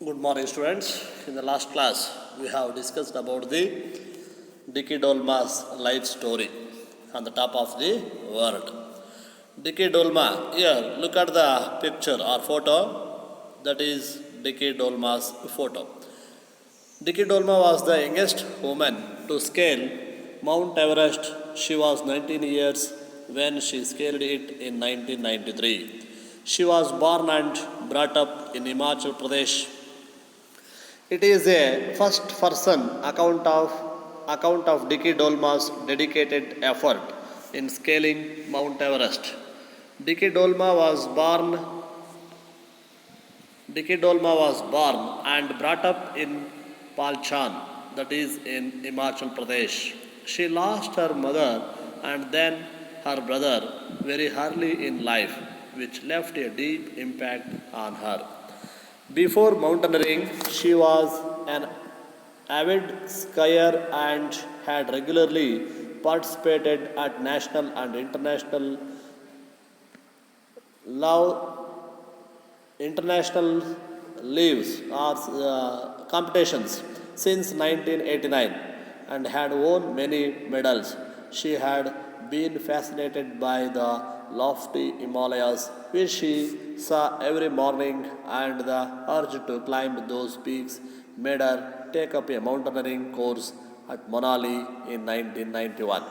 Good morning, students. In the last class, we have discussed about the Dicky Dolma's life story on the top of the world. Dicky Dolma, here, look at the picture or photo. That is Dicky Dolma's photo. Dicky Dolma was the youngest woman to scale Mount Everest. She was 19 years when she scaled it in 1993. She was born and brought up in Himachal Pradesh. It is a first-person account of Dicky Dolma's dedicated effort in scaling Mount Everest. Dicky Dolma was born. Dicky Dolma was born and brought up in Palchan, that is in Himachal Pradesh. She lost her mother and then her brother very early in life, which left a deep impact on her. Before mountaineering, she was an avid skier and had regularly participated at national and love, international leaves or competitions since 1989 and had won many medals. She had been fascinated by the lofty Himalayas, which she saw every morning, and the urge to climb those peaks made her take up a mountaineering course at Manali in 1991.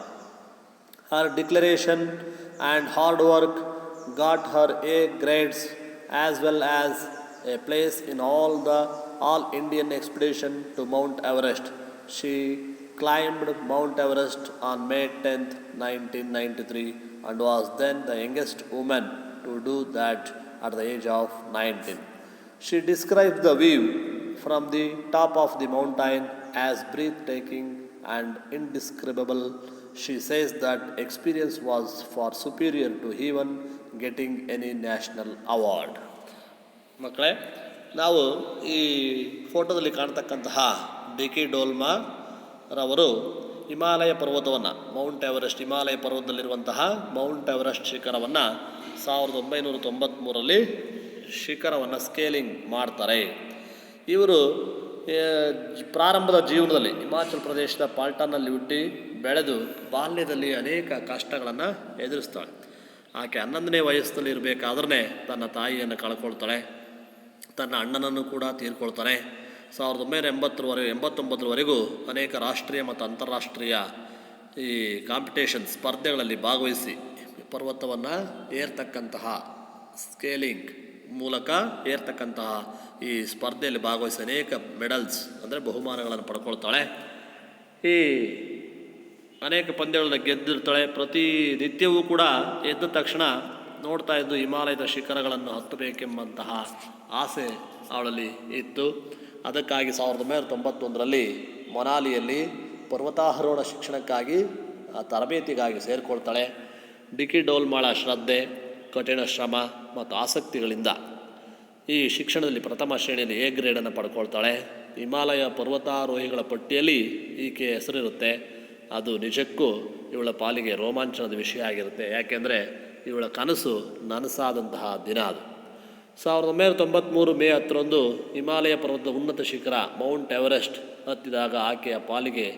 Her declaration and hard work got her A grades as well as a place in All Indian expedition to Mount Everest. She climbed Mount Everest on May 10, 1993 and was then the youngest woman to do that at the age of 19. She describes the view from the top of the mountain as breathtaking and indescribable. She says that experience was far superior to even getting any national award. ಮಕ್ಕಳೇ, ನಾವು ಈ ಫೋಟೋದಲ್ಲಿ ಕಾಣ್ತಕ್ಕಂತಹ ಡಿಕಿ ಡೋಲ್ಮಾ ರವರು ಹಿಮಾಲಯ ಪರ್ವತವನ್ನು Himalaya ಪರ್ವತದಲ್ಲಿರುವಂತಹ Mount Everest ಶಿಖರವನ್ನು 1993ರಲ್ಲಿ ಶಿಖರವನ್ನು scaling ಮಾಡ್ತಾರೆ. ಇವರು ಪ್ರಾರಂಭದ ಜೀವನದಲ್ಲಿ ಹಿಮಾಚಲ ಪ್ರದೇಶದ ಪಾಲ್ಟಾನಲ್ಲಿ ಹುಟ್ಟಿ ಬೆಳೆದು ಬಾಲ್ಯದಲ್ಲಿ ಅನೇಕ ಕಷ್ಟಗಳನ್ನು ಎದುರಿಸ್ತಾಳೆ. ಆಕೆ 11ನೇ ವಯಸ್ಸಿನಲ್ಲಿ ಇರಬೇಕಾದ್ರೆ ತನ್ನ ತಾಯಿಯನ್ನು ಕಳ್ಕೊಳ್ತಾಳೆ, ತನ್ನ ಅಣ್ಣನನ್ನು ಕೂಡ ತೀರ್ಕೊಳ್ತಾನೆ. 1989ರವರೆಗೂ ಅನೇಕ ರಾಷ್ಟ್ರೀಯ ಮತ್ತು ಅಂತಾರಾಷ್ಟ್ರೀಯ ಈ ಸ್ಪರ್ಧೆಗಳಲ್ಲಿ ಭಾಗವಹಿಸಿ ಪರ್ವತವನ್ನು ಏರ್ತಕ್ಕಂತಹ ಸ್ಕೇಲಿಂಗ್ ಮೂಲಕ ಏರ್ತಕ್ಕಂತಹ ಈ ಸ್ಪರ್ಧೆಯಲ್ಲಿ ಭಾಗವಹಿಸಿ ಅನೇಕ ಮೆಡಲ್ಸ್ ಅಂದರೆ ಬಹುಮಾನಗಳನ್ನು ಪಡ್ಕೊಳ್ತಾಳೆ. ಈ ಅನೇಕ ಪಂದ್ಯಗಳನ್ನು ಗೆದ್ದಿರ್ತಾಳೆ. ಪ್ರತಿನಿತ್ಯವೂ ಕೂಡ ಎದ್ದ ತಕ್ಷಣ ನೋಡ್ತಾ ಇದ್ದು ಹಿಮಾಲಯದ ಶಿಖರಗಳನ್ನು ಹತ್ತಬೇಕೆಂಬಂತಹ ಆಸೆ ಅವಳಲ್ಲಿ ಇತ್ತು. ಅದಕ್ಕಾಗಿ 1991ರಲ್ಲಿ ಮೊನಾಲಿಯಲ್ಲಿ ಪರ್ವತಾರೋಹಣ ಶಿಕ್ಷಣಕ್ಕಾಗಿ ತರಬೇತಿಗಾಗಿ ಸೇರಿಕೊಳ್ತಾಳೆ. ಡಿಕಿ ಡೋಲ್ಮಾಳ ಶ್ರದ್ಧೆ, ಕಠಿಣ ಶ್ರಮ ಮತ್ತು ಆಸಕ್ತಿಗಳಿಂದ ಈ ಶಿಕ್ಷಣದಲ್ಲಿ ಪ್ರಥಮ ಶ್ರೇಣಿಯಲ್ಲಿ ಎ ಗ್ರೇಡನ್ನು ಪಡ್ಕೊಳ್ತಾಳೆ. ಹಿಮಾಲಯ ಪರ್ವತಾರೋಹಿಗಳ ಪಟ್ಟಿಯಲ್ಲಿ ಈಕೆ ಹೆಸರಿರುತ್ತೆ. ಅದು ನಿಜಕ್ಕೂ ಇವಳ ಪಾಲಿಗೆ ರೋಮಾಂಚನದ ವಿಷಯ ಆಗಿರುತ್ತೆ. ಯಾಕೆಂದರೆ ಇವಳ ಕನಸು ನನಸಾದಂತಹ ದಿನ ಅದು. 1993 ಮೇ 10ರಂದು ಹಿಮಾಲಯ ಪರ್ವತದ ಉನ್ನತ ಶಿಖರ ಮೌಂಟ್ ಎವರೆಸ್ಟ್ ಹತ್ತಿದಾಗ ಆಕೆಯ ಪಾಲಿಗೆ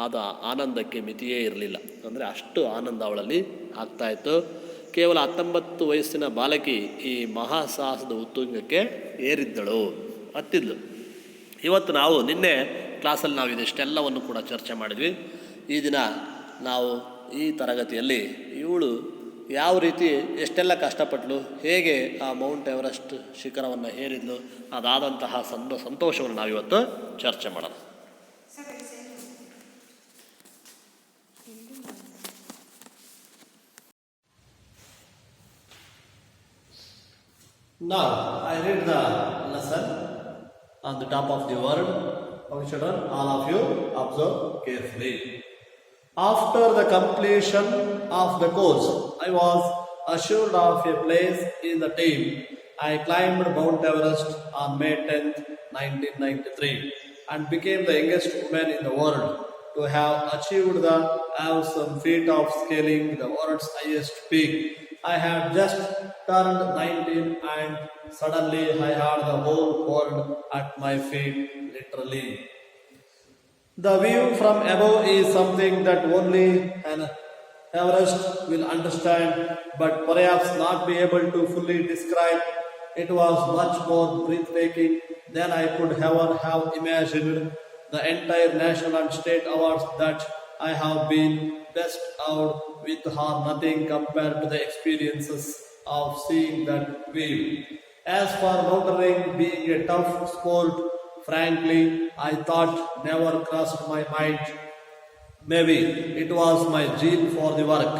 ಆದ ಆನಂದಕ್ಕೆ ಮಿತಿಯೇ ಇರಲಿಲ್ಲ. ಅಂದರೆ ಅಷ್ಟು ಆನಂದ ಅವಳಲ್ಲಿ ಆಗ್ತಾಯಿತ್ತು. ಕೇವಲ 19 ವಯಸ್ಸಿನ ಬಾಲಕಿ ಈ ಮಹಾಸಾಹಸದ ಉತ್ತುಂಗಕ್ಕೆ ಹತ್ತಿದ್ಲು. ಇವತ್ತು ನಾವು ನಿನ್ನೆ ಕ್ಲಾಸಲ್ಲಿ ನಾವು ಇದಿಷ್ಟೆಲ್ಲವನ್ನು ಕೂಡ ಚರ್ಚೆ ಮಾಡಿದ್ವಿ. ಈ ದಿನ ನಾವು ಈ ತರಗತಿಯಲ್ಲಿ ಇವಳು ಯಾವ ರೀತಿ ಎಷ್ಟೆಲ್ಲ ಕಷ್ಟಪಟ್ಟಳು, ಹೇಗೆ ಆ ಮೌಂಟ್ ಎವರೆಸ್ಟ್ ಶಿಖರವನ್ನು ಏರಿದ್ಲು, ಅದಾದಂತಹ ಸಂತೋಷವನ್ನು ನಾವಿವತ್ತು ಚರ್ಚೆ ಮಾಡೋಣ. Now I read the lesson on the top of the world. Okay, children, all of you observe carefully. After the completion of the course, I was assured of a place in the team. I climbed Mount Everest on May 10, 1993 and became the youngest woman in the world to have achieved the awesome feat of scaling the world's highest peak. I had just turned 19 and suddenly I had the whole world at my feet, literally. The view from above is something that only an Everest will understand, but perhaps not be able to fully describe. It was much more breathtaking than I could ever have imagined. The entire national and state awards that I have been best out with are nothing compared to the experiences of seeing that view. As for mountaineering being a tough sport, frankly, I thought never crossed my mind. Maybe it was my gene for the work.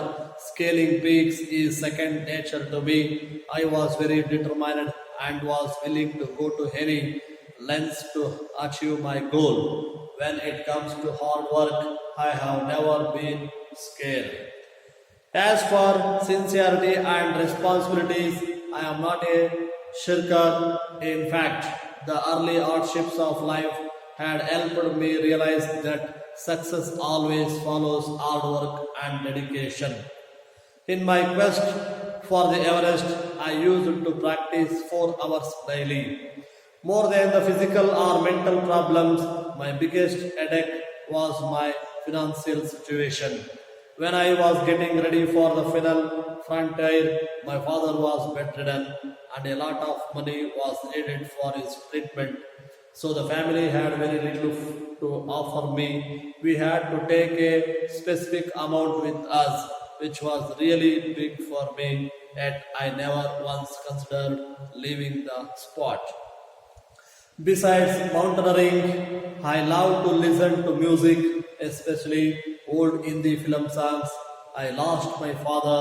Scaling peaks is second nature to me. I was very determined and was willing to go to any lengths to achieve my goal. When it comes to hard work, I have never been scared. As for sincerity and responsibilities, I am not a shirker. In fact, the early hardships of life had helped me realize that success always follows hard work and dedication. In my quest for the Everest, I used to practice 4 hours daily. More than the physical or mental problems, my biggest headache was my financial situation. When I was getting ready for the final frontier, my father was bedridden and a lot of money was needed for his treatment. So the family had very little to offer me. We had to take a specific amount with us, which was really big for me, yet I never once considered leaving the spot. Besides mountaineering, I love to listen to music, especially old Hindi film songs. I lost my father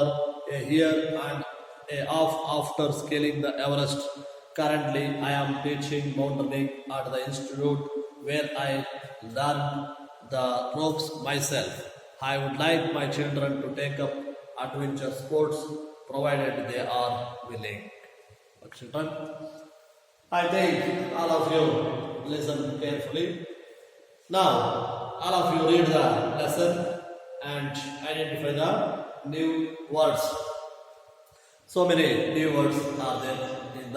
a year and a half after scaling the Everest. Currently, I am teaching mountaineering at the institute where I learned the ropes myself. I would like my children to take up adventure sports provided they are willing. Children, I think all of you listen carefully. Now, all of you read the lesson and identify the new words. So many new words are there in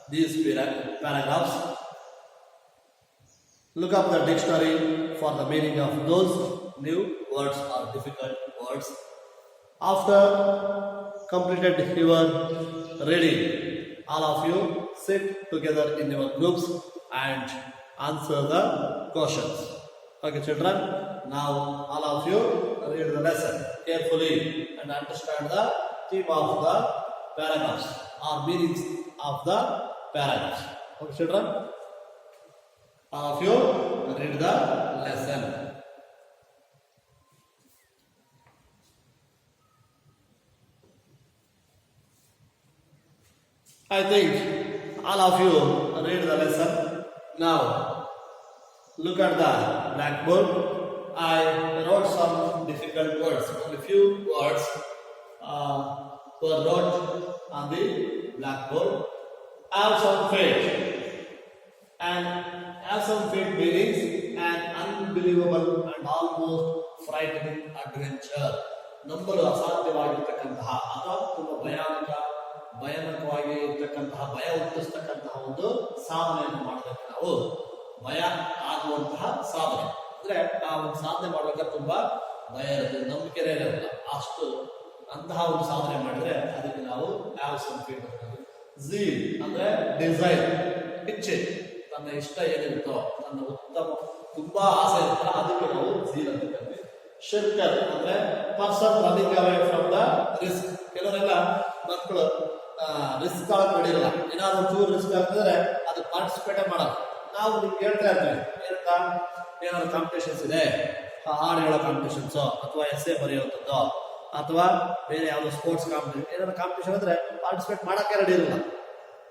these paragraphs. Look up the dictionary for the meaning of those new words or difficult words. After completed your reading, all of you sit together in your groups and answer the questions. Okay, children, now all of you read the lesson carefully and understand the theme of the paragraphs or meanings of the paragraphs. Okay, children, all of you read the lesson. I think all of you read the lesson. Now, look at the blackboard. I wrote some difficult words. Only few words were wrote on the blackboard. Have some faith. And have some faith means an unbelievable and almost frightening adventure. ನಂಬಲು ಅಸಾಧ್ಯವಾಗಿರ್ತಕ್ಕಂತಹ ಅಥವಾ ತುಂಬ ಭಯಾನಕವಾಗಿ ಇರ್ತಕ್ಕಂತಹ ಭಯ ಹುಟ್ಟಿಸ್ತಕ್ಕಂತಹ ಒಂದು ಸಾಧನೆಯನ್ನು ಮಾಡೋದಕ್ಕೆ ನಾವು ಭಯ ಆಗುವಂತಹ ಸಾಧನೆ ಅಂದ್ರೆ ಆ ಒಂದು ಸಾಧನೆ ಮಾಡ್ಬೇಕಾದ್ರೆ ತುಂಬಾ ಭಯ ಇರುತ್ತೆ, ನಂಬಿಕೆನೇ ಇರಲ್ಲ. ಅಷ್ಟು ಅಂತಹ ಒಂದು ಸಾಧನೆ ಮಾಡಿದ್ರೆ ಅದಕ್ಕೆ ನಾವು ಯಾವ ಸಂಕೇತ ಝೀಲ್ ಅಂದ್ರೆ ಡಿಸೈರ್, ಇಚ್ಛೆ, ತನ್ನ ಇಷ್ಟ ಏನಿರುತ್ತೋ ತನ್ನ ಉತ್ತಮ ತುಂಬಾ ಆಸೆ ಇರುತ್ತಲ್ಲ ಅದಕ್ಕೆ ನಾವು ಝೀಲ್ ಅಂತ ಕರಿತೀವಿ. ಶಿರ್ಕರ್ ಅಂದ್ರೆ person running away from the risk. ಕೆಲವರೆಲ್ಲ ಮಕ್ಕಳು ರಿಸ್ಕ್ ಆಗಿ ನಡೀರಲ್ಲ, ಏನಾದ್ರು ಚೂರು ರಿಸ್ಕ್ ಆಗ್ತಿದ್ರೆ ಅದು ಪಾರ್ಟಿಸಿಪೇಟ್ ಮಾಡಲ್ಲ. ನಾವು ನಿಮ್ಗೆ ಹೇಳ್ತಾ ಇರ್ತೀವಿ ಏನಂತ, ಏನಾದ್ರು ಕಾಂಪಿಟೇಷನ್ಸ್ ಇದೆ, ಹಾಡು ಹೇಳೋ ಕಾಂಪಿಟೇಷನ್ಸು ಅಥವಾ ಎಸ್ಸೆ ಬರೆಯುವಂಥದ್ದು ಅಥವಾ ಬೇರೆ ಯಾವುದೋ ಸ್ಪೋರ್ಟ್ಸ್ ಕಾಂಪಿಟೇಷನ್ ಏನಾದ್ರು ಕಾಂಪಿಟೇಷನ್ ಅಂದ್ರೆ ಪಾರ್ಟಿಸಿಪೇಟ್ ಮಾಡೋಕ್ಕೆ ರೆಡಿ ಇರಲ್ಲ.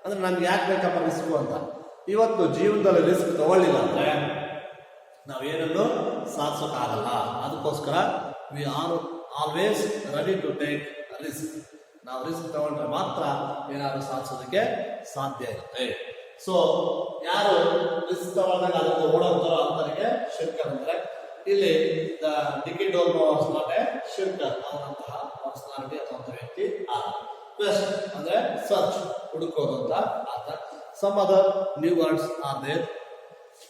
ಅಂದ್ರೆ ನಮ್ಗೆ ಯಾಕೆ ಬೇಕಪ್ಪ ರಿಸ್ಕು ಅಂತ. ಇವತ್ತು ಜೀವನದಲ್ಲಿ ರಿಸ್ಕ್ ತಗೊಳ್ಳಿಲ್ಲ ಅಂದ್ರೆ ನಾವೇನನ್ನು ಸಾಧಿಸೋಕ್ಕಾಗಲ್ಲ. ಅದಕ್ಕೋಸ್ಕರ we are always ready to take risk. ನಾವು ರಿಸ್ಕ್ ತಗೊಂಡ್ರೆ ಮಾತ್ರ ಏನಾದ್ರು ಸಾಧಿಸೋದಕ್ಕೆ ಸಾಧ್ಯ ಇರುತ್ತೆ. ಸೊ ಯಾರು ರಿಸ್ಕ್ ತಗೊಂಡಾಗ ಅದನ್ನು ಓಡೋಗ್ತಾರೋ ಅಂತವರಿಗೆ ಶಿರ್ಕರ್ ಅಂತಾರೆ. ಇಲ್ಲಿ Dicky Dolma was not a shirker, ಅವನಂತಹ ಪರ್ಸನಾಲಿಟಿ ಅಥವಾ ವ್ಯಕ್ತಿ ಆತ. ಕ್ವೆಸ್ಟ್ ಅಂದ್ರೆ ಸರ್ಚ್, ಹುಡುಕೋದು ಅಂತ ಆತ. Some other new words are there.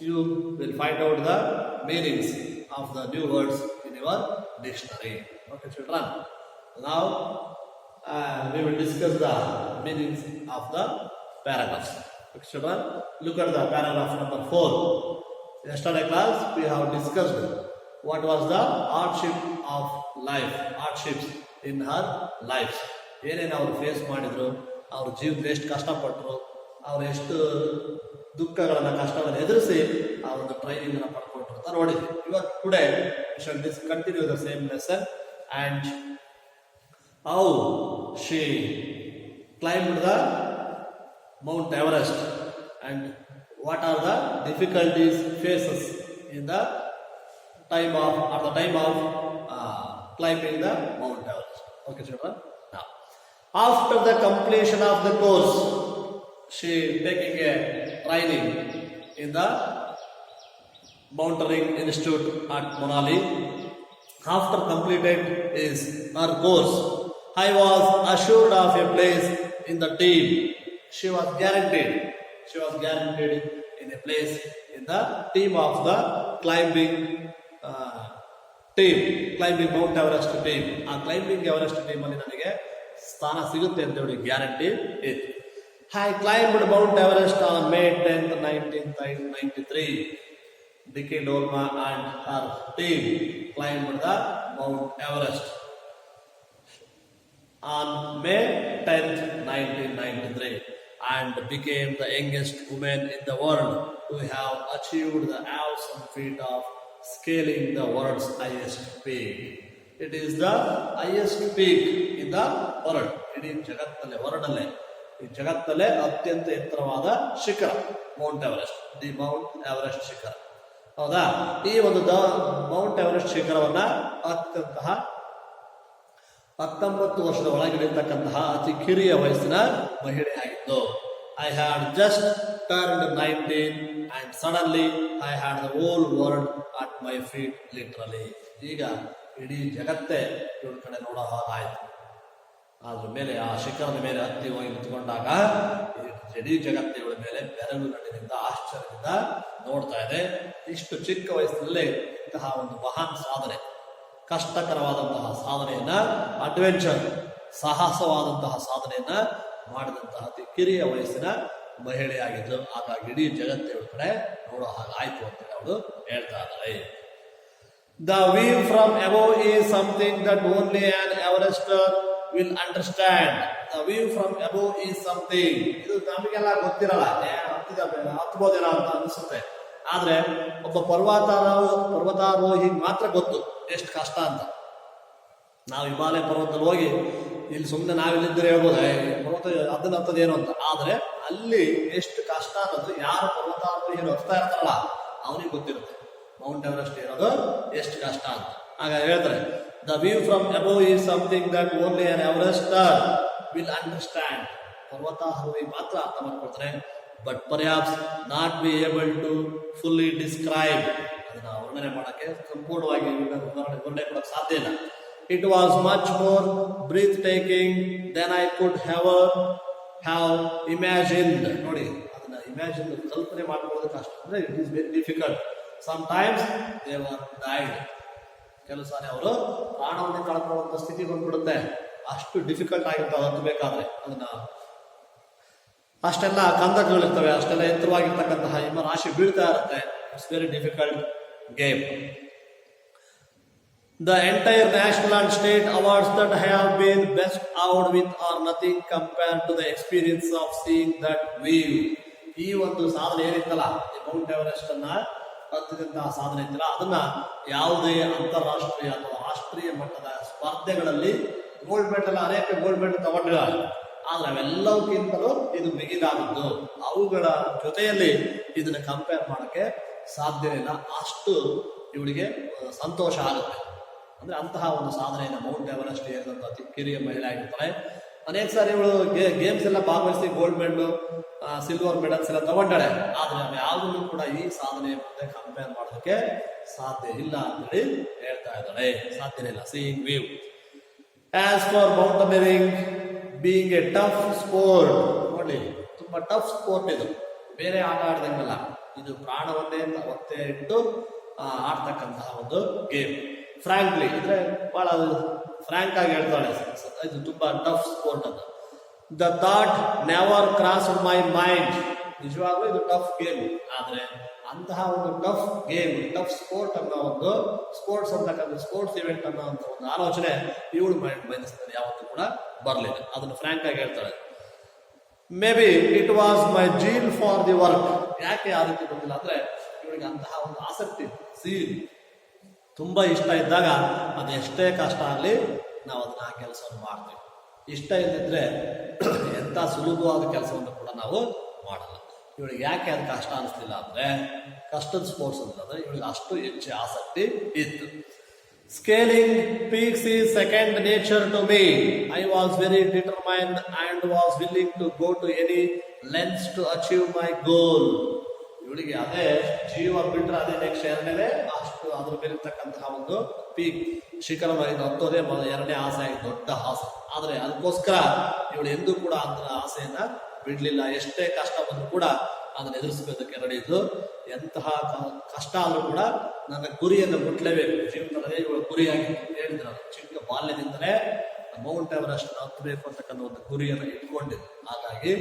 You will find out the meanings of the new words in your dictionary. Okay, children. Now we will discuss the meanings of the paragraphs. Okay, children. Look at the paragraph number 4. Yesterday class we have discussed what was the hardship of life, hardships in her life. ಏನೇನು ಅವರು face ಮಾಡಿದ್ರು, ಅವ್ರ ಜೀವನದಲ್ಲಿ ಎಷ್ಟು ಕಷ್ಟಪಟ್ಟರು, ಅವ್ರು ಎಷ್ಟು ದುಃಖಗಳನ್ನ ಕಷ್ಟವನ್ನು ಎದುರಿಸಿ ಆ ಒಂದು ಟ್ರೈನಿಂಗ್ ಅನ್ನು ಪಡ್ಕೊಂಡ್ರು ಅಂತ ನೋಡಿದ್ವಿ. ಇವತ್ತು today we shall continue the same lesson and how she climbed the Mount Everest and what are the difficulties faces in the time of climbing the Mount Everest. Okay, children. Now, after the completion of the course, she taking a training in the Mountaineering Institute at Manali. After completed her course, I was assured of a place in the team. She was guaranteed in a place in the team of the climbing Mount Everest team. ಆ climbing Everest team ಅಲ್ಲಿ ನನಗೆ ಸ್ಥಾನ ಸಿಗುತ್ತೆ ಅಂತ ಹೇಳಿ guarantee ಇತ್ತು. I climbed Mount Everest on May 10th, 1993. Dicky Dolma and Har team climbed the Mount Everest on May 10th, 1993 and became the youngest woman in the world to have achieved the awesome feat of scaling the world's highest peak. It is the highest peak in the world. ಇಡೀ ಜಗತ್ತಲ್ಲೇ, ವರ್ಲ್ಡಲ್ಲೇ, ಈ ಜಗತ್ತಲ್ಲೇ ಅತ್ಯಂತ ಎತ್ತರವಾದ ಶಿಖರ Mount Everest, the Mount Everest ಶಿಖರ. ಹೌದಾ? ಈ ಒಂದು Mount Everest ಶಿಖರವನ್ನ ಹತ್ತಂತಹ 19 ವರ್ಷದ ಒಳಗಿರತಕ್ಕಂತಹ ಅತಿ ಕಿರಿಯ ವಯಸ್ಸಿನ ಮಹಿಳೆ ಆಗಿದ್ದು. I had just turned 19 and suddenly I had the whole world at my feet literally. ಈಗ ಇಡೀ ಜಗತ್ತೇ ಇವಳ ಕಡೆ ನೋಡೋ ಹಾಗಾಯ್ತು. ಅದ್ರ ಮೇಲೆ, ಆ ಶಿಖರದ ಮೇಲೆ ಹತ್ತಿ ಹೋಗಿ ನಿಂತ್ಕೊಂಡಾಗ ಇಡೀ ಜಗತ್ತೇ ಇವಳ ಮೇಲೆ ಬೆರಳುಗಣ್ಣಿನಿಂದ ಆಶ್ಚರ್ಯದಿಂದ ನೋಡ್ತಾ ಇದೆ. ಇಷ್ಟು ಚಿಕ್ಕ ವಯಸ್ಸಿನಲ್ಲೇ ಇಂತಹ ಒಂದು ಮಹಾನ್ ಸಾಧನೆ, ಕಷ್ಟಕರವಾದಂತಹ ಸಾಧನೆಯನ್ನ, ಅಡ್ವೆಂಚರ್, ಸಾಹಸವಾದಂತಹ ಸಾಧನೆಯನ್ನ ಮಾಡಿದಂತಹ ಅತಿ ಕಿರಿಯ ವಯಸ್ಸಿನ ಮಹಿಳೆಯಾಗಿದ್ದು. ಹಾಗಾಗಿ ಇಡೀ ಜಗತ್ತೇ ಕಡೆ ನೋಡೋ ಹಾಗಾಯ್ತು ಅಂತ ಅವಳು ಹೇಳ್ತಾ ಇದ್ದಾರೆ. The view from above is something that only an Everester will understand. The view from above is something, ಇದು ನಮಗೆಲ್ಲ ಗೊತ್ತಿರಲ್ಲ, ಹತ್ಬೋದೇನೋ ಅಂತ ಅನಿಸುತ್ತೆ. ಆದ್ರೆ ಒಬ್ಬ ಪರ್ವತಾರೋಹಿ ಮಾತ್ರ ಗೊತ್ತು ಎಷ್ಟು ಕಷ್ಟ ಅಂತ. ನಾವು ಹಿಮಾಲಯ ಪರ್ವತದಲ್ಲಿ ಹೋಗಿ ಇಲ್ಲಿ ಸುಮ್ಮನೆ ನಾವಿಲ್ಲಿದ್ದರೆ ಹೇಳ್ಬೋದು ಪರ್ವತ ಅದನ್ನ ಹತ್ತದೇನು ಅಂತ. ಆದ್ರೆ ಅಲ್ಲಿ ಎಷ್ಟು ಕಷ್ಟ ಅನ್ನೋದು ಯಾರು ಪರ್ವತಾರೋಹಿ ಹತ್ತಾ ಇರ್ತಾರಲ್ಲ ಅವನಿಗೆ ಗೊತ್ತಿರುತ್ತೆ ಮೌಂಟ್ ಎವರೆಸ್ಟ್ ಇರೋದು ಎಷ್ಟು ಕಷ್ಟ ಅಂತ. ಹಾಗಾಗಿ ಹೇಳ್ತಾರೆ, the view from above is something that only an Everester will understand. ಪರ್ವತಾರೋಹಿ ಮಾತ್ರ ಅರ್ಥ ಮಾಡ್ಕೊಳ್ತಾರೆ, but perhaps not be able to fully describe. ಅದನ್ನ ವರ್ಣನೆ ಮಾಡಕ್ಕೆ, ಸಂಪೂರ್ಣವಾಗಿ ವರ್ಣನೆ ಕೊಡಕ್ಕೆ ಸಾಧ್ಯ ಇಲ್ಲ. It was much more breathtaking than I could ever have imagined. ನೋಡಿ, ಅದನ್ನ ಇಮ್ಯಾಜಿನ್, ಕಲ್ಪನೆ ಮಾಡ್ಕೊಳ್ಳೋದು ಕಷ್ಟ. ಅಂದ್ರೆ it is very difficult. Sometimes they were died. ಕೆಲವು ಸಾರಿ ಅವರು ಪ್ರಾಣವನ್ನು ಕಳ್ಕೊಳ್ಳುವಂತ ಸ್ಥಿತಿ ಬಂದ್ಬಿಡುತ್ತೆ. ಅಷ್ಟು ಡಿಫಿಕಲ್ಟ್ ಆಗಿರ್ತದೆ ಹತ್ತಬೇಕಾದ್ರೆ. ಅದನ್ನ ಅಷ್ಟೆಲ್ಲ ಕಂದಕಗಳಿರ್ತವೆ, ಅಷ್ಟೆಲ್ಲ ಎತ್ತರವಾಗಿರ್ತಕ್ಕಂತಹ ಹಿಮ ರಾಶಿ ಬೀಳ್ತಾ ಇರುತ್ತೆ. It's very difficult game. The entire national and state awards that have been best out with are nothing compared to the experience of seeing that view. ಈ ಒಂದು ಸಾಧನೆ ಏನಿತ್ತಲ್ಲ, ಮೌಂಟ್ ಎವರೆಸ್ಟ್ ಅನ್ನ ಹತ್ತಿದಂತಹ ಸಾಧನೆ ಇತ್ತಲ್ಲ, ಅದನ್ನ ಯಾವುದೇ ಅಂತಾರಾಷ್ಟ್ರೀಯ ಅಥವಾ ರಾಷ್ಟ್ರೀಯ ಮಟ್ಟದ ಸ್ಪರ್ಧೆಗಳಲ್ಲಿ ಗೋಲ್ಡ್ ಮೆಡಲ್, ಅನೇಕ ಗೋಲ್ಡ್ ಮೆಡಲ್ ತಗೊಂಡಿದ್ದಾರೆ. ಆದ್ರೆ ಅವೆಲ್ಲವಕ್ಕಿಂತಲೂ ಇದು ಮಿಗಿಲಾಗಿದ್ದು. ಅವುಗಳ ಜೊತೆಯಲ್ಲಿ ಇದನ್ನ ಕಂಪೇರ್ ಮಾಡಕ್ಕೆ ಸಾಧ್ಯ ಇಲ್ಲ. ಅಷ್ಟು ಇವಳಿಗೆ ಸಂತೋಷ ಆಗುತ್ತೆ. ಅಂದ್ರೆ ಅಂತಹ ಒಂದು ಸಾಧನೆಯನ್ನು ಮೌಂಟ್ ಎವರೆಸ್ಟ್ ಏರಿದಂತ ಅತಿ ಕಿರಿಯ ಮಹಿಳೆ ಆಗಿರ್ತಾರೆ. ಅನೇಕ ಸಾರಿ ಇವಳು ಗೇಮ್ಸ್ ಎಲ್ಲ ಭಾಗವಹಿಸಿ ಗೋಲ್ಡ್ ಮೆಡಲ್ ಸಿಲ್ವರ್ ಮೆಡಲ್ಸ್ ಎಲ್ಲ ತಗೊಂಡಾಳೆ. ಆದ್ರೆ ಅವು ಯಾವುದನ್ನು ಕೂಡ ಈ ಸಾಧನೆಯ ಮುಂದೆ ಕಂಪೇರ್ ಮಾಡೋದಕ್ಕೆ ಸಾಧ್ಯ ಇಲ್ಲ ಅಂತ ಹೇಳಿ ಹೇಳ್ತಾ ಇದ್ದಾಳೆ. ಸಾಧ್ಯನೇ ಇಲ್ಲ. Seeing view. As for mountaineering being A tough sport, ನೋಡಿ ತುಂಬಾ ಟಫ್ ಸ್ಪೋರ್ಟ್ ಇದು, ಬೇರೆ ಆಟ ಆಡ್ದಂಗಲ್ಲ, ಇದು ಪ್ರಾಣವನ್ನೇ ಒತ್ತೆ ಇಟ್ಟು ಆಡ್ತಕ್ಕಂತಹ ಒಂದು ಗೇಮ್. ಫ್ರಾಂಕ್ಲಿ ಅಂದ್ರೆ ಬಹಳ ಫ್ರಾಂಕ್ ಆಗಿ ಹೇಳ್ತಾಳೆ, ಇದು ತುಂಬಾ ಟಫ್ ಸ್ಪೋರ್ಟ್ ಅಂತ. The thought never cross my mind, ನಿಜವಾಗ್ಲೂ ಇದು ಟಫ್ ಗೇಮ್. ಆದ್ರೆ ಅಂತಹ ಒಂದು ಟಫ್ ಗೇಮ್, ಟಫ್ ಸ್ಪೋರ್ಟ್ ಅನ್ನೋ ಒಂದು ಸ್ಪೋರ್ಟ್ಸ್ ಅಂತಕ್ಕಂಥ ಸ್ಪೋರ್ಟ್ಸ್ ಇವೆಂಟ್ ಅನ್ನೋ ಒಂದು ಆಲೋಚನೆ ಇವಳು ಮೈಂಡ್ ಯಾವತ್ತೂ ಕೂಡ ಬರಲಿಲ್ಲ. ಅದನ್ನು ಫ್ರಾಂಕ್ ಆಗಿ ಹೇಳ್ತಾಳೆ. May be it was my zeal for the work. ಯಾಕೆ ಆ ರೀತಿ ಬಂದಿಲ್ಲ ಅಂದ್ರೆ ಇವಳಿಗೆ ಅಂತಹ ಒಂದು ಆಸಕ್ತಿ, ಸೀಲ್ ತುಂಬಾ ಇಷ್ಟ ಇದ್ದಾಗ ಅದು ಎಷ್ಟೇ ಕಷ್ಟ ಆಗಲಿ ನಾವು ಅದನ್ನ ಆ ಕೆಲಸವನ್ನು ಮಾಡ್ತೀವಿ. ಇಷ್ಟ ಇಲ್ಲದಿದ್ರೆ ಎಂತ ಸುಲಭವಾದ ಕೆಲಸವನ್ನು ಕೂಡ ನಾವು ಮಾಡಲ್ಲ. ಇವಳಿಗೆ ಯಾಕೆ ಅದು ಕಷ್ಟ ಅನಿಸ್ಲಿಲ್ಲ ಅಂದ್ರೆ ಕಷ್ಟದ ಸ್ಪೋರ್ಟ್ಸ್ ಅಂತಂದ್ರೆ ಇವಳಿಗೆ ಅಷ್ಟು ಹೆಚ್ಚು ಆಸಕ್ತಿ ಇತ್ತು. Scaling peaks is second nature to me. I was very determined and was willing to go to any lengths to achieve my goal. ಇವಳಿಗೆ ಅದೇ ಜೀವ ಬಿಟ್ರೆ ಅದೇ ನೆಕ್ಸ್ಟ್ ಎರಡನೇ ಅಷ್ಟು ಅದ್ರ ಮೇಲೆ ಇರ್ತಕ್ಕಂತಹ ಒಂದು ಪೀಕ್ ಶಿಖರ ಹತ್ತೋದೇ ಎರಡನೇ ಆಸೆ ಆಗಿ ದೊಡ್ಡ ಆಸೆ. ಆದ್ರೆ ಅದಕ್ಕೋಸ್ಕರ ಇವಳು ಎಂದೂ ಕೂಡ ಅದರ ಆಸೆಯನ್ನ ಬಿಡ್ಲಿಲ್ಲ. ಎಷ್ಟೇ ಕಷ್ಟ ಬಂದ್ರು ಕೂಡ ಅದನ್ನ ಎದುರಿಸಬೇಕಕ್ಕೆ ನಡೆಯಿತು. ಎಂತಹ ಕಷ್ಟ ಆದ್ರೂ ಕೂಡ ನನ್ನ ಗುರಿಯನ್ನು ಮುಟ್ಲೇಬೇಕು. ಜೀವನದಲ್ಲಿ ಇವಳ ಗುರಿಯಾಗಿ ಹೇಳಿದ್ರು, ಚಿಕ್ಕ ಬಾಲ್ಯದಿಂದಲೇ ಮೌಂಟ್ ಎವರೆಸ್ಟ್ ಹತ್ತಬೇಕು ಅಂತಕ್ಕಂಥ ಒಂದು ಗುರಿಯನ್ನು ಇಟ್ಕೊಂಡಿದ್ದು. ಹಾಗಾಗಿ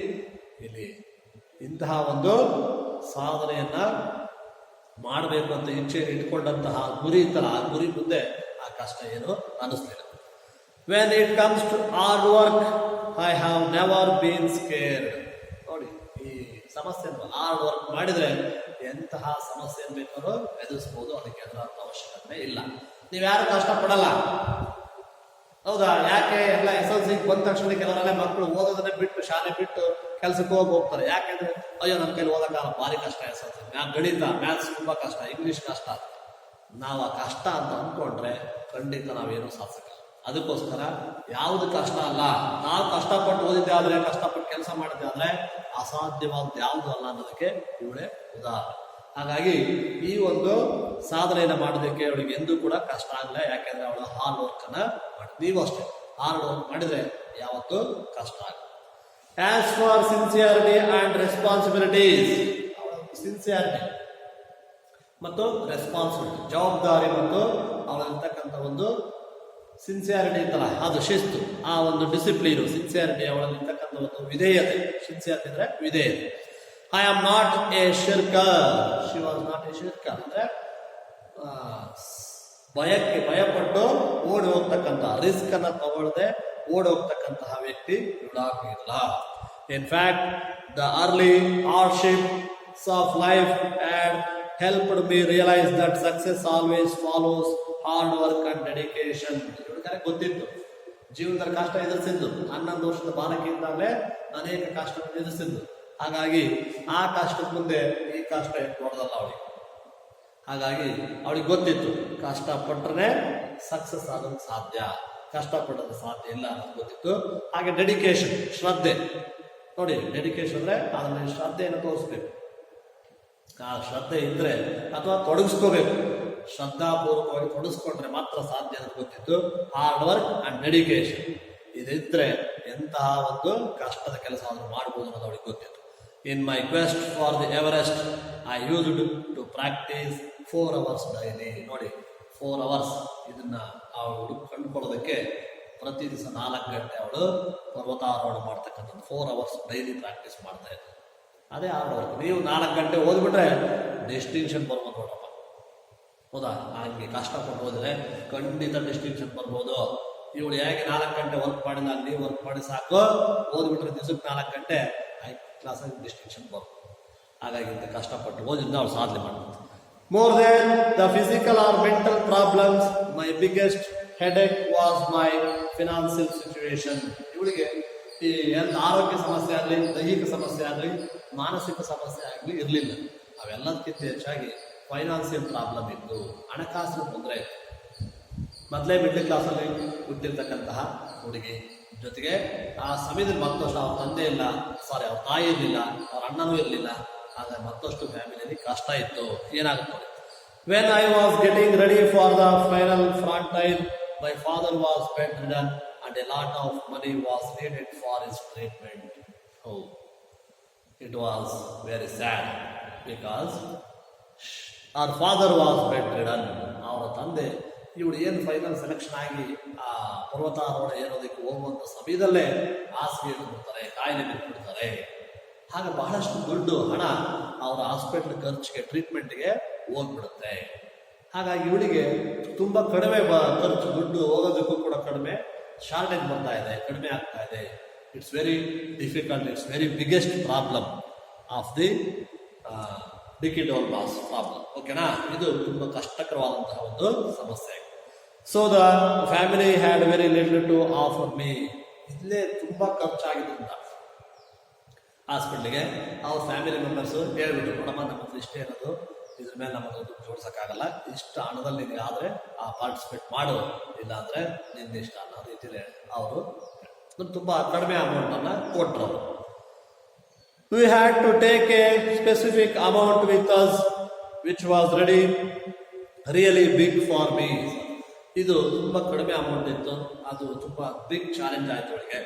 ಇಲ್ಲಿ ಇಂತಹ ಒಂದು ಸಾಧನೆಯನ್ನ ಮಾಡಬೇಕು ಅಂತ ಇಚ್ಛೆಯನ್ನು ಇಟ್ಕೊಂಡಂತಹ ಗುರಿ ಇತ್ತಲ್ಲ, ಆ ಗುರಿ ಮುಂದೆ ಆ ಕಷ್ಟ ಏನು ಅನಿಸ್ಲಿಲ್ಲ. When it comes to hard work I have never been scared. ನೋಡಿ ಈ ಸಮಸ್ಯೆ ಹಾರ್ಡ್ ವರ್ಕ್ ಮಾಡಿದ್ರೆ ಎಂತಹ ಸಮಸ್ಯೆ ಬೇಕಾದ್ರೂ ಎದುರಿಸಬಹುದು, ಅದಕ್ಕೆ ಅದರ ಅವಶ್ಯಕತೆ ಇಲ್ಲ. ನೀವ್ಯಾರು ಕಷ್ಟಪಡಲ್ಲ, ಹೌದಾ? ಯಾಕೆ ಎಲ್ಲ SLC ಬಂದ ತಕ್ಷಣ ಕೆಲವರೆಲ್ಲ ಮಕ್ಕಳು ಓದೋದನ್ನೇ ಬಿಟ್ಟು ಶಾಲೆ ಬಿಟ್ಟು ಕೆಲಸಕ್ಕೆ ಹೋಗ್ತಾರೆ. ಯಾಕೆಂದ್ರೆ ಅಯ್ಯೋ ನನ್ನ ಕೈಲಿ ಓದಕ್ಕಾಗಲ್ಲ, ಭಾರಿ ಕಷ್ಟ SLC, ಗಣಿತ ಮ್ಯಾಥ್ಸ್ ತುಂಬಾ ಕಷ್ಟ, ಇಂಗ್ಲಿಷ್ ಕಷ್ಟ. ನಾವು ಆ ಕಷ್ಟ ಅಂತ ಅಂದ್ಕೊಂಡ್ರೆ ಖಂಡಿತ ನಾವೇನು ಸಾಧಿಸಲ್ಲ. ಅದಕ್ಕೋಸ್ಕರ ಯಾವ್ದು ಕಷ್ಟ ಅಲ್ಲ, ನಾವು ಕಷ್ಟಪಟ್ಟು ಓದಿದ್ದೆ ಆದ್ರೆ, ಕಷ್ಟಪಟ್ಟು ಕೆಲಸ ಮಾಡಿದ್ದೆ ಆದ್ರೆ ಅಸಾಧ್ಯವಾದ ಯಾವುದು ಅಲ್ಲ ಅನ್ನೋದಕ್ಕೆ ಇವಳೇ ಉದಾಹರಣೆ. ಹಾಗಾಗಿ ಈ ಒಂದು ಸಾಧನೆಯನ್ನ ಮಾಡೋದಕ್ಕೆ ಅವಳಿಗೆ ಎಂದೂ ಕೂಡ ಕಷ್ಟ ಆಗಲ್ಲ. ಯಾಕೆಂದ್ರೆ ಅವಳು ಹಾರ್ಡ್ ವರ್ಕ್ ಅನ್ನ ಮಾಡಿ, ನೀವು ಅಷ್ಟೇ ಹಾರ್ಡ್ ವರ್ಕ್ ಮಾಡಿದ್ರೆ ಯಾವತ್ತೂ ಕಷ್ಟ ಆಗಲ್ಲ. As for sincerity and responsibilities, sincerity ಮತ್ತು ರೆಸ್ಪಾನ್ಸಿಬಿಲಿಟಿ, ಜವಾಬ್ದಾರಿ ಮತ್ತು ಅವಳಿರ್ತಕ್ಕಂಥ ಒಂದು ಸಿನ್ಸಿಯಾರಿಟಿ ಇತ್ತಲ್ಲ, ಅದು ಶಿಸ್ತು, ಆ ಒಂದು ಡಿಸಿಪ್ಲೀನು, ಸಿನ್ಸಿಯಾರಿಟಿ ಅವಳಲ್ಲಿರ್ತಕ್ಕಂಥ ಒಂದು ವಿಧೇಯತೆ. ಸಿನ್ಸಿಯಾರಿಟಿ ಅಂದ್ರೆ ವಿಧೇಯತೆ. I am not a shirker, she was not a shirker ಅಂದ್ರೆ ಭಯಪಟ್ಟು ಓಡಿ ಹೋಗ್ತಕ್ಕಂಥ, ರಿಸ್ಕ್ ಅನ್ನ ತಗೊಳ್ಳದೆ ಓಡಿ ಹೋಗ್ತಕ್ಕಂತಹ ವ್ಯಕ್ತಿ ಇವಳಾಗಿಲ್ಲ. In fact the early hardships of life had helped me realise that success always follows hard work and dedication. ಇವಳಿಗೆ ಗೊತ್ತಿತ್ತು, ಜೀವನದಲ್ಲಿ ಕಷ್ಟ ಎದುರಿಸಿದ್ದು, 11 ವರ್ಷದ ಬಾಲಕಿಯಿಂದಾಗಲೇ ಅನೇಕ ಕಷ್ಟವನ್ನು ಎದುರಿಸಿದ್ದು. ಹಾಗಾಗಿ ಆ ಕಷ್ಟದ ಮುಂದೆ ಈ ಕಷ್ಟ ದೊಡ್ಡದಲ್ಲ ಅವಳಿಗೆ. ಹಾಗಾಗಿ ಅವಳಿಗೆ ಗೊತ್ತಿತ್ತು ಕಷ್ಟಪಟ್ಟರೆ ಸಕ್ಸಸ್ ಆಗೋದು ಸಾಧ್ಯ, ಕಷ್ಟಪಡೋದು ಸಾಧ್ಯ ಇಲ್ಲ ಅನ್ನೋದು ಗೊತ್ತಿತ್ತು. ಹಾಗೆ ಡೆಡಿಕೇಶನ್, ಶ್ರದ್ಧೆ. ನೋಡಿ ಡೆಡಿಕೇಶನ್ ಅಂದ್ರೆ ಅದನ್ನ ಶ್ರದ್ಧೆಯನ್ನು ತೋರಿಸ್ಬೇಕು. ಆ ಶ್ರದ್ಧೆ ಇದ್ರೆ ಅಥವಾ ತೊಡಗಿಸ್ಕೋಬೇಕು, ಶ್ರದ್ಧಾಪೂರ್ವಕವಾಗಿ ತೊಡಗಿಸ್ಕೊಂಡ್ರೆ ಮಾತ್ರ ಸಾಧ್ಯ ಅಂತ ಗೊತ್ತಿತ್ತು. ಹಾರ್ಡ್ ವರ್ಕ್ ಅಂಡ್ ಡೆಡಿಕೇಶನ್ ಇದಿದ್ರೆ ಎಂತಹ ಒಂದು ಕಷ್ಟದ ಕೆಲಸ ಆದ್ರೂ ಮಾಡ್ಬೋದು ಅನ್ನೋದು ಅವಳಿಗೆ ಗೊತ್ತಿತ್ತು. In my quest for the Everest I used to practise 4 hours daily. ನೋಡಿ 4 hours ಇದನ್ನ ಅವಳು ಕಂಡುಕೊಳ್ಳೋದಕ್ಕೆ ಪ್ರತಿ ದಿವಸ 4 ಗಂಟೆ ಅವಳು ಪರ್ವತಾರೋಹಣ ಮಾಡ್ತಕ್ಕಂಥದ್ದು 4 hours ಡೈಲಿ ಪ್ರಾಕ್ಟೀಸ್ ಮಾಡ್ತಾ ಇದ್ದರು. ಅದೇ ಹಾರ್ಡ್ ವರ್ಕ್. ನೀವು 4 ಗಂಟೆ ಓದ್ಬಿಟ್ರೆ ಡಿಸ್ಟಿಂಕ್ಷನ್ ಬರ್ಬೋದು ನೋಡಪ್ಪ, ಹೌದಾ? ಹಾಗೆ ಕಷ್ಟಪಟ್ಟು ಹೋದ್ರೆ ಖಂಡಿತ ಡಿಸ್ಟಿಂಕ್ಷನ್ ಬರ್ಬೋದು. ಇವಳು ಹೇಗೆ 4 ಗಂಟೆ ವರ್ಕ್ ಮಾಡಿಲ್ಲ, ನೀವು ವರ್ಕ್ ಮಾಡಿ ಸಾಕು, ಓದ್ಬಿಟ್ರೆ ದಿವಸಕ್ಕೆ 4 ಗಂಟೆ 5th ಕ್ಲಾಸಾಗಿ ಡಿಸ್ಟಿಂಕ್ಷನ್ ಬರ್ಬೋದು. ಹಾಗಾಗಿ ಕಷ್ಟಪಟ್ಟು ಓದಿದ್ರೆ ಅವಳು ಸಾಧನೆ ಮಾಡ್ಬೋದು. More than the physical R mental problems my biggest headache was my financial situation. ಇವಳಿಗೆ ಈ ಆರೋಗ್ಯ ಸಮಸ್ಯೆ ಆಗಲಿ, ದೈಹಿಕ ಸಮಸ್ಯೆ ಆಗಲಿ, ಮಾನಸಿಕ ಸಮಸ್ಯೆ ಆಗಲಿ ಇರಲಿಲ್ಲ. ಅವೆಲ್ಲದಕ್ಕಿಂತ ಹೆಚ್ಚಾಗಿ ಫೈನಾನ್ಸಿಯಲ್ ಪ್ರಾಬ್ಲಮ್ ಇತ್ತು, ಹಣಕಾಸಿನ ತೊಂದರೆ ಇತ್ತು. ಮೊದಲೇ ಮಿಡ್ಲ್ ಕ್ಲಾಸಲ್ಲಿ ಹುಟ್ಟಿರ್ತಕ್ಕಂತಹ ಹುಡುಗಿ, ಜೊತೆಗೆ ಆ ಸಮಯದಲ್ಲಿ ಮತ್ತಷ್ಟು ಅವ್ರ ತಂದೆ ಇಲ್ಲ, ಅವ್ರ ತಾಯಿ ಇರಲಿಲ್ಲ, ಅವ್ರ ಅಣ್ಣನೂ ಇರಲಿಲ್ಲ. ಆಗ ಮತ್ತಷ್ಟು ಫ್ಯಾಮಿಲಿಯಲ್ಲಿ ಕಷ್ಟ ಇತ್ತು. ಏನಾಗುತ್ತೆ ನೋಡಿ, when I was getting ready for the final frontier, my father was bedridden and a lot of money was needed for his treatment. Oh, it was very sad because our father was bedridden. ಅವರ ತಂದೆ ಇವಳು ಏನು final selection ಆಗಿ ಆ ಪರ್ವತಾರೋಹಣ ಏರೋದಕ್ಕೆ ಹೋಗುವಂತ ಸಮಯದಲ್ಲೇ ಹಾಸಿಗೆ ಬಿಡ್ತಾರೆ, ಕಾಯಿಲೆ ಬಿಟ್ಬಿಡ್ತಾರೆ. ಹಾಗೆ ಬಹಳಷ್ಟು ದುಡ್ಡು ಹಣ ಅವರ ಹಾಸ್ಪಿಟಲ್ ಖರ್ಚಿಗೆ, ಟ್ರೀಟ್ಮೆಂಟ್ಗೆ ಹೋಗ್ಬಿಡುತ್ತೆ. ಹಾಗಾಗಿ ಇವಳಿಗೆ ತುಂಬಾ ಕಡಿಮೆ ಖರ್ಚು, ದುಡ್ಡು ಹೋಗೋದಕ್ಕೂ ಕೂಡ ಕಡಿಮೆ, ಶಾರ್ಟೇಜ್ ಬರ್ತಾ ಇದೆ, ಕಡಿಮೆ ಆಗ್ತಾ ಇದೆ. It's very difficult, it's very biggest problem of the ಡಿಕಿಡೋಲ್ ಬಾಸ್ ಪ್ರಾಬ್ಲಮ್. ಓಕೆನಾ, ಇದು ತುಂಬಾ ಕಷ್ಟಕರವಾದಂತಹ ಒಂದು ಸಮಸ್ಯೆ. So the family had very little to offer me. ಇಲ್ಲೇ ತುಂಬಾ ಖರ್ಚಾಗಿದ್ದರಿಂದ ಹಾಸ್ಪಿಟ್ಲಿಗೆ ಅವ್ರ ಫ್ಯಾಮಿಲಿ ಮೆಂಬರ್ಸ್ ಹೇಳ್ಬಿಟ್ಟು, ನೋಡಮ್ಮ ನಮ್ಮ ಹತ್ರ ಇಷ್ಟೇ ಇರೋದು, ಇದ್ರ ಮೇಲೆ ನಮ್ಮ ದುಡ್ಡು ಜೋಡ್ಸಕ್ಕಾಗಲ್ಲ, ಇಷ್ಟ ಹಣದಲ್ಲಿ ನಿನಗೆ ಆದ್ರೆ ಆ ಪಾರ್ಟಿಸಿಪೇಟ್ ಮಾಡು, ಇಲ್ಲಾಂದ್ರೆ ನಿಂದ ಇಷ್ಟ ಅನ್ನೋ ರೀತಿಯಲ್ಲಿ ಅವರು ತುಂಬಾ ಕಡಿಮೆ ಅಮೌಂಟ್ ಅನ್ನ ಕೊಟ್ಟರು. We had to take a specific amount with us, which was really big for me. ಇದು ತುಂಬಾ ಕಡಿಮೆ ಅಮೌಂಟ್ ಇತ್ತು, ಅದು ತುಂಬಾ ಬಿಗ್ ಚಾಲೆಂಜ್ ಆಯ್ತು ಅವಳಿಗೆ.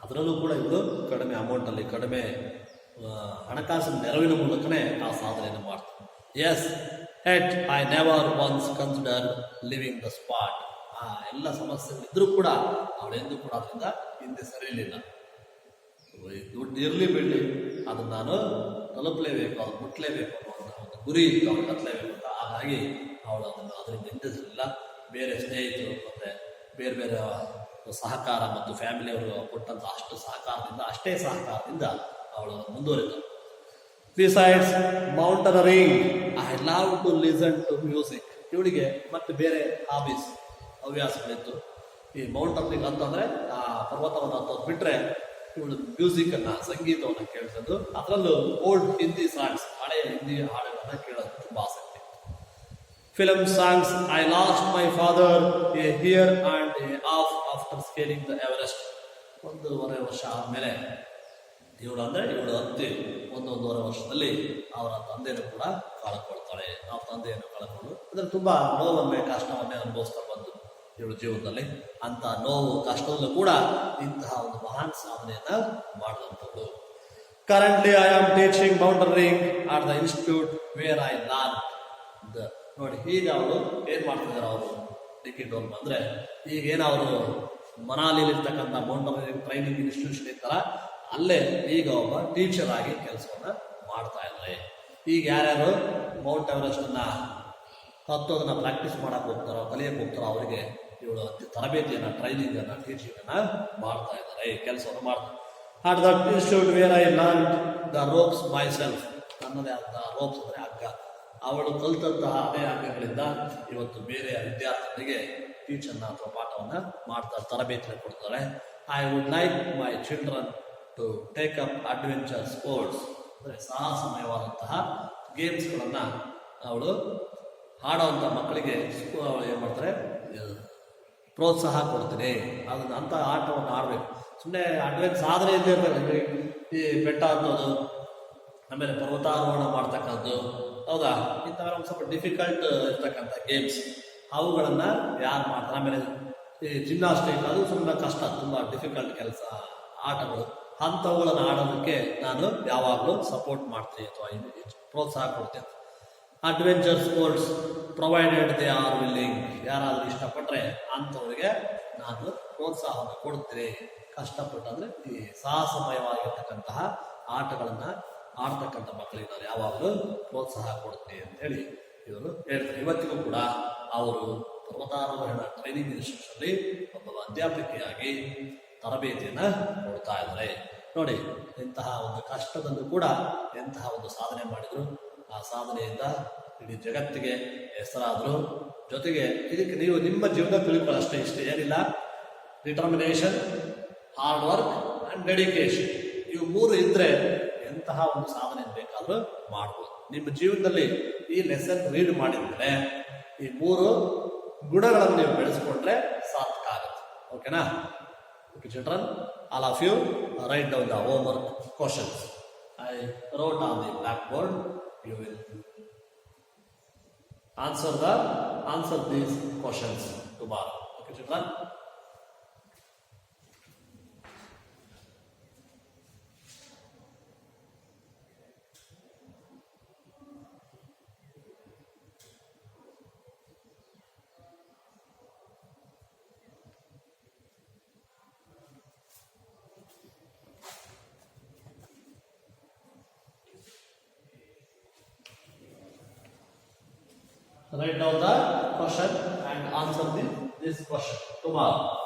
ಅದರಲ್ಲೂ ಕೂಡ ಇದು ಕಡಿಮೆ ಅಮೌಂಟ್ ಅಲ್ಲಿ, ಕಡಿಮೆ ಹಣಕಾಸಿನ ನೆರವಿನ ಮೂಲಕನೇ ಆ ಸಾಧನೆಯನ್ನು ಮಾಡ್ತಾರೆ. Yes, at I never once consider leaving the spot. ಆ ಎಲ್ಲ ಸಮಸ್ಯೆಗಳಿದ್ರೂ ಕೂಡ ಅವಳೆಂದೂ ಕೂಡ ಅದರಿಂದ ಹಿಂದೆ ಸರಿಯಲಿಲ್ಲ. ದುಡ್ಡು ಇರಲಿ ಬಿಡಲಿ, ಅದನ್ನ ನಾನು ತಲುಪಲೇಬೇಕು, ಅದು ಮುಟ್ಲೇಬೇಕು ಅನ್ನುವಂತಹ ಒಂದು ಗುರಿ ಇತ್ತು, ಅವಳು ಕತ್ತಲೇಬೇಕು ಅಂತ. ಹಾಗಾಗಿ ಅವಳು ಅದರಿಂದ ಹಿಂದೆ ಸರಿಲ್ಲ. ಬೇರೆ ಸ್ನೇಹಿತರು ಮತ್ತೆ ಬೇರೆ ಬೇರೆ ಸಹಕಾರ ಮತ್ತು ಫ್ಯಾಮಿಲಿಯವರು ಕೊಟ್ಟಂತ ಅಷ್ಟೇ ಸಹಕಾರದಿಂದ ಅವಳು ಮುಂದುವರಿದಳು. Besides mountaineering, I love to listen to music. ಇವಳಿಗೆ ಮತ್ತೆ ಬೇರೆ ಹಾಬೀಸ್, ಹವ್ಯಾಸಗಳಿತ್ತು. ಈ ಮೌಂಟನರಿಂಗ್ ಅಂತಂದ್ರೆ ಆ ಪರ್ವತವನ್ನು ಹತ್ತೋದು ಬಿಟ್ರೆ ಇವಳು ಮ್ಯೂಸಿಕ್ ಅನ್ನ, ಸಂಗೀತವನ್ನು ಕೇಳಿಸೋದು, ಅದರಲ್ಲೂ ಓಲ್ಡ್ ಹಿಂದಿ ಸಾಂಗ್ಸ್, ಹಳೆಯ ಹಿಂದಿ ಹಾಡುಗಳನ್ನ ಕೇಳೋದು ತುಂಬಾ ಆಸಕ್ತಿ. Film songs, I lost my father A here and A of after scaling the Everest. 1.5 ವರ್ಷ ಆದ್ಮೇಲೆ ಇವಳು ಹತ್ತಿ 1.5 ವರ್ಷದಲ್ಲಿ ಅವರ ತಂದೆಯನ್ನು ಕೂಡ ಕಳ್ಕೊಳ್ತಾಳೆ. ಅವ್ರ ತಂದೆಯನ್ನು ಕಳ್ಕೊಂಡು ಅಂದ್ರೆ ತುಂಬಾ ನೋವನ್ನೇ, ಕಷ್ಟವನ್ನೇ ಅನುಭವಿಸ್ತಾ ಬಂದು ಇವಳು ಜೀವನದಲ್ಲಿ. ಅಂತ ನೋವು ಕಷ್ಟದಲ್ಲೂ ಕೂಡ ಇಂತಹ ಒಂದು ಮಹಾನ್ ಸಾಧನೆಯನ್ನ ಮಾಡಿದಂಥದ್ದು. Currently I am teaching mountaineering at the institute where I learn. ನೋಡಿ, ಈಗ ಅವರು ಏನ್ ಮಾಡ್ತಿದ್ದಾರೆ, ಅವರು ಡಿಕಿಡೋಲ್ ಅಂದ್ರೆ ಈಗ ಏನವರು ಮನಾಲಿಯಲ್ಲಿ ಇರ್ತಕ್ಕಂಥ ಮೌಂಟನರಿಂಗ್ ಟ್ರೈನಿಂಗ್ ಇನ್ಸ್ಟಿಟ್ಯೂಷನ್ ಇರ್ತಾರ, ಅಲ್ಲೇ ಈಗ ಒಬ್ಬ ಟೀಚರ್ ಆಗಿ ಕೆಲಸವನ್ನ ಮಾಡ್ತಾ ಇದ್ದಾರೆ. ಈಗ ಯಾರ್ಯಾರು ಮೌಂಟ್ ಎವರೆಸ್ಟ್ ಅನ್ನ ಹತ್ತೋದನ್ನ ಪ್ರಾಕ್ಟೀಸ್ ಮಾಡಕ್ ಹೋಗ್ತಾರೋ, ಕಲಿಯಕ್ಕೆ ಹೋಗ್ತಾರೋ, ಅವರಿಗೆ ಇವಳು ತರಬೇತಿಯನ್ನ, ಟ್ರೈನಿಂಗ್ ಅನ್ನ, ಟೀಚಿಂಗ್ ಅನ್ನ ಮಾಡ್ತಾ ಇದ್ದಾರೆ, ಕೆಲಸವನ್ನು ಮಾಡ್ತಾರೆ. At that institute where I learn the ropes my self. ನನ್ನದೇ ಆದ ರೋಪ್ಸ್ ಅಂದ್ರೆ ಹಗ್ಗ. ಅವಳು ಕಲಿತಂತಹ ಅದೇ ಹಗ್ಗಗಳಿಂದ ಇವತ್ತು ಬೇರೆ ವಿದ್ಯಾರ್ಥಿಗಳಿಗೆ ಟೀಚರ್ನ ಅಥವಾ ಪಾಠವನ್ನ ಮಾಡ್ತಾರೆ, ತರಬೇತಿಯನ್ನು ಕೊಡ್ತಾರೆ. I would like my children to take up adventure sports. ಅಂದ್ರೆ ಸಾಹಸಮಯವಾದಂತಹ ಗೇಮ್ಸ್ಗಳನ್ನ ಅವಳು ಆಡೋವಂಥ ಮಕ್ಕಳಿಗೆ ಅವಳು ಏನ್ ಮಾಡ್ತಾರೆ, ಪ್ರೋತ್ಸಾಹ ಕೊಡ್ತೀನಿ. ಅದನ್ನ ಅಂತ ಆಟವನ್ನು ಆಡ್ಬೇಕು. ಸುಮ್ಮನೆ ಅಡ್ವೆಂಚರ್ ಸಾಧನೆ ಇದ್ದಿರ್ತಾರೆ, ಈ ಬೆಟ್ಟ ಹತ್ತೋದು, ಆಮೇಲೆ ಪರ್ವತಾರೋಹಣ ಮಾಡ್ತಕ್ಕಂಥದ್ದು, ಹೌದಾ, ಇಂಥವೆಲ್ಲ ಒಂದು ಸ್ವಲ್ಪ ಡಿಫಿಕಲ್ಟ್ ಇರ್ತಕ್ಕಂಥ ಗೇಮ್ಸ್, ಅವುಗಳನ್ನ ಯಾರು ಮಾಡ್ತಾರೆ. ಆಮೇಲೆ ಈ ಜಿಮ್ನಾಸ್ಟಿಕ್, ಅದು ಸುಮ್ಮನೆ ಕಷ್ಟ, ತುಂಬಾ ಡಿಫಿಕಲ್ಟ್ ಕೆಲಸ, ಆಟಗಳು, ಅಂಥವುಗಳನ್ನು ಆಡೋದಕ್ಕೆ ನಾನು ಯಾವಾಗಲೂ ಸಪೋರ್ಟ್ ಮಾಡ್ತೀನಿ ಅಥವಾ ಪ್ರೋತ್ಸಾಹ ಕೊಡ್ತೀನಿ. Adventure sports provided they are willing. ಯಾರಾದ್ರೂ ಇಷ್ಟಪಟ್ರೆ ಅಂಥವ್ರಿಗೆ ನಾನು ಪ್ರೋತ್ಸಾಹವನ್ನು ಕೊಡ್ತೀನಿ. ಕಷ್ಟಪಟ್ಟಂದ್ರೆ ಈ ಸಾಹಸಮಯವಾಗಿರ್ತಕ್ಕಂತಹ ಆಟಗಳನ್ನ ಆಡ್ತಕ್ಕಂಥ ಮಕ್ಕಳಿಗೆ ನಾನು ಯಾವಾಗಲೂ ಪ್ರೋತ್ಸಾಹ ಕೊಡ್ತೀನಿ ಅಂತ ಹೇಳಿ ಇವರು ಹೇಳ್ತಾರೆ. ಇವತ್ತಿಗೂ ಕೂಡ ಅವರು ಪರ್ವತಾರೋಹಣ ಟ್ರೈನಿಂಗ್ ಇನ್ಸ್ಟಿಟ್ಯೂಷನ್ ಅಲ್ಲಿ ಒಬ್ಬ ಅಧ್ಯಾಪಕಿಯಾಗಿ ತರಬೇತಿಯನ್ನ ಕೊಡ್ತಾ ಇದ್ದಾರೆ. ನೋಡಿ, ಇಂತಹ ಒಂದು ಕಷ್ಟದಲ್ಲೂ ಕೂಡ ಎಂತಹ ಒಂದು ಸಾಧನೆ ಮಾಡಿದ್ರು. ಆ ಸಾಧನೆಯಿಂದ ಇಡೀ ಜಗತ್ತಿಗೆ ಹೆಸರಾದ್ರು. ಜೊತೆಗೆ ಇದಕ್ಕೆ ನೀವು ನಿಮ್ಮ ಜೀವನ ತಿಳ್ಕೊಳ್ಳೋಷ್ಟೇ, ಇಷ್ಟೇ, ಏನಿಲ್ಲ. Determination, hard work and dedication, ಇವು 3 ಇದ್ರೆ ಎಂತಹ ಒಂದು ಸಾಧನೆ ಬೇಕಾದ್ರೂ ಮಾಡ್ಬೋದು. ನಿಮ್ಮ ಜೀವನದಲ್ಲಿ ಈ ಲೆಸನ್ ರೀಡ್ ಮಾಡಿದ್ರೆ ಈ 3 ಗುಣಗಳನ್ನು ನೀವು ಬೆಳೆಸ್ಕೊಂಡ್ರೆ ಸಾರ್ಥಕ ಆಗುತ್ತೆ. ಓಕೆನಾ? Okay, children, all of you write down the homework questions. I wrote on the blackboard. You will answer these questions tomorrow. Okay, children. Write down the question and answer this question tomorrow.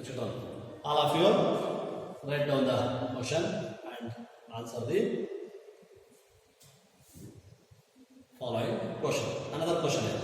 Children, all of you write down the question and answer the following question. Another question is,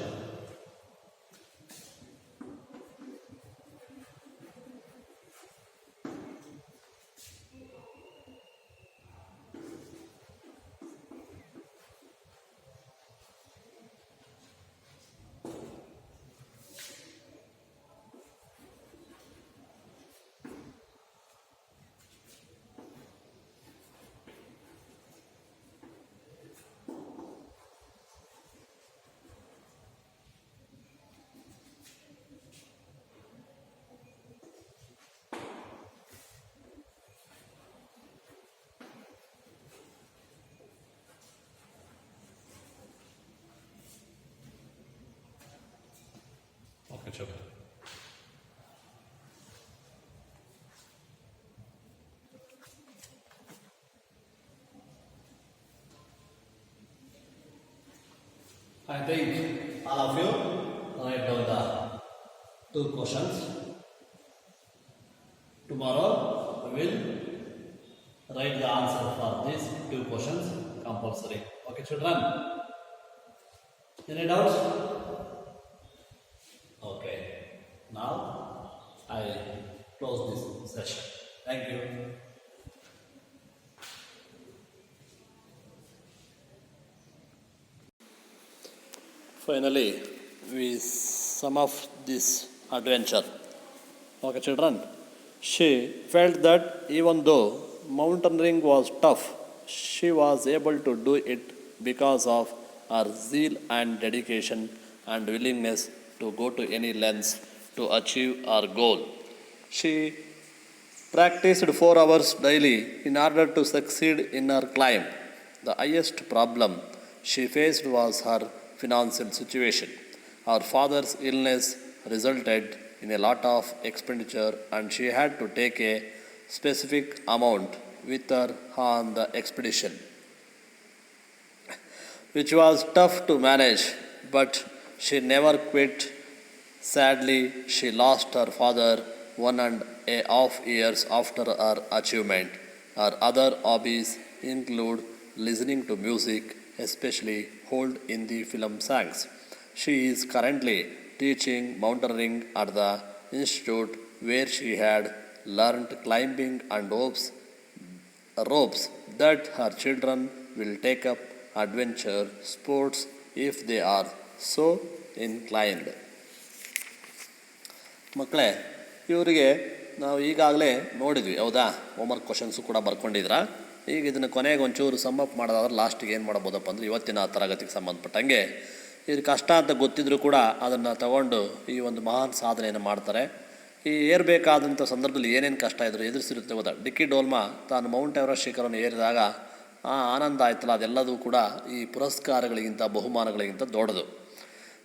okay, children. I think all of you write down the two questions. Tomorrow we will write the answer for these two questions compulsory. Okay, children? Any doubts? Okay. Now I close this session. Thank you. Finally, we sum up this adventure. Okay, children. She felt that even though mountaineering was tough, she was able to do it because of her zeal and dedication and willingness to go to any lengths to achieve her goal. She practiced 4 hours daily in order to succeed in her climb. The highest problem she faced was her financial situation. Her father's illness resulted in a lot of expenditure and she had to take a specific amount with her on the expedition, which was tough to manage, but she never quit. Sadly, she lost her father 1.5 years after her achievement. Her other hobbies include listening to music, especially old Hindi film songs. She is currently teaching mountaineering at the institute where she had learned climbing and ropes that her children will take up adventure sports if they are so inclined. ಮಕ್ಕಳೇ, ಇವರಿಗೆ ನಾವು ಈಗಾಗಲೇ ನೋಡಿದ್ವಿ, ಹೌದಾ? Homework questions ಕೂಡ ಬರ್ಕೊಂಡಿದ್ರಾ? ಈಗ ಇದನ್ನು ಕೊನೆಗೆ ಒಂಚೂರು ಸಮ್ಮಪ್ ಮಾಡೋದಾದ್ರೆ ಲಾಸ್ಟಿಗೆ ಏನು ಮಾಡ್ಬೋದಪ್ಪ ಅಂದರೆ ಇವತ್ತಿನ ತರಗತಿಗೆ ಸಂಬಂಧಪಟ್ಟಂಗೆ ಇದು ಕಷ್ಟ ಅಂತ ಗೊತ್ತಿದ್ರೂ ಕೂಡ ಅದನ್ನು ತಗೊಂಡು ಈ ಒಂದು ಮಹಾನ್ ಸಾಧನೆಯನ್ನು ಮಾಡ್ತಾರೆ. ಈ ಏರಬೇಕಾದಂಥ ಸಂದರ್ಭದಲ್ಲಿ ಏನೇನು ಕಷ್ಟ ಇದ್ದರೂ ಎದುರಿಸಿರುತ್ತೆ ಗೊತ್ತಾ. ಡಿಕ್ಕಿ ಡೋಲ್ಮಾ ತಾನು ಮೌಂಟ್ ಎವರೆಸ್ಟ್ ಶಿಖರವನ್ನು ಏರಿದಾಗ ಆ ಆನಂದ ಆಯ್ತಲ್ಲ, ಅದೆಲ್ಲದೂ ಕೂಡ ಈ ಪುರಸ್ಕಾರಗಳಿಗಿಂತ ಬಹುಮಾನಗಳಿಗಿಂತ ದೊಡ್ಡದು.